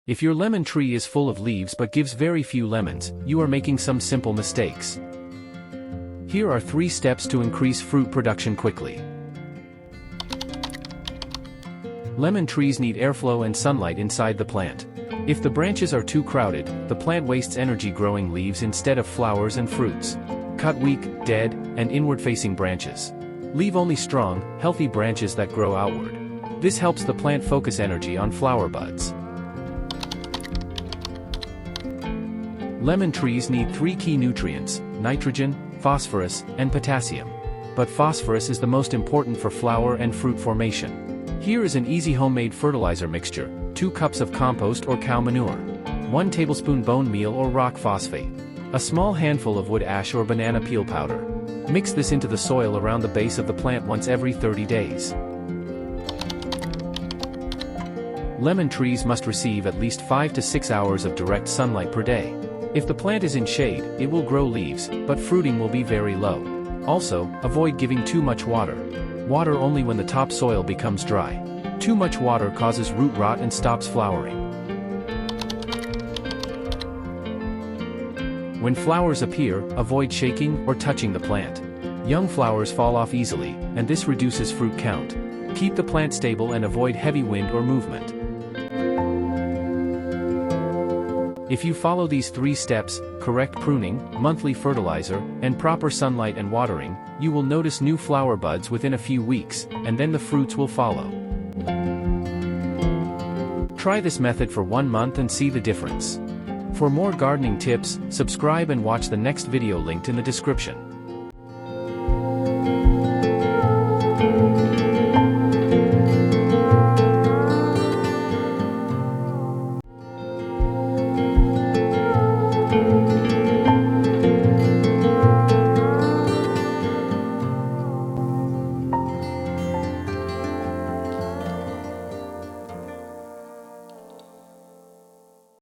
If your lemon tree is full of leaves but gives very few lemons, you are making some simple mistakes. Here are 3 steps to increase fruit production quickly. Lemon trees need airflow and sunlight inside the plant. If the branches are too crowded, the plant wastes energy growing leaves instead of flowers and fruits. Cut weak, dead, and inward-facing branches. Leave only strong, healthy branches that grow outward. This helps the plant focus energy on flower buds. Lemon trees need 3 key nutrients: nitrogen, phosphorus, and potassium. But phosphorus is the most important for flower and fruit formation. Here is an easy homemade fertilizer mixture: 2 cups of compost or cow manure, 1 tablespoon bone meal or rock phosphate, a small handful of wood ash or banana peel powder. Mix this into the soil around the base of the plant once every 30 days. Lemon trees must receive at least 5 to 6 hours of direct sunlight per day. If the plant is in shade, it will grow leaves, but fruiting will be very low. Also, avoid giving too much water. Water only when the topsoil becomes dry. Too much water causes root rot and stops flowering. When flowers appear, avoid shaking or touching the plant. Young flowers fall off easily, and this reduces fruit count. Keep the plant stable and avoid heavy wind or movement. If you follow these 3 steps, correct pruning, monthly fertilizer, and proper sunlight and watering, you will notice new flower buds within a few weeks, and then the fruits will follow. Try this method for 1 month and see the difference. For more gardening tips, subscribe and watch the next video linked in the description.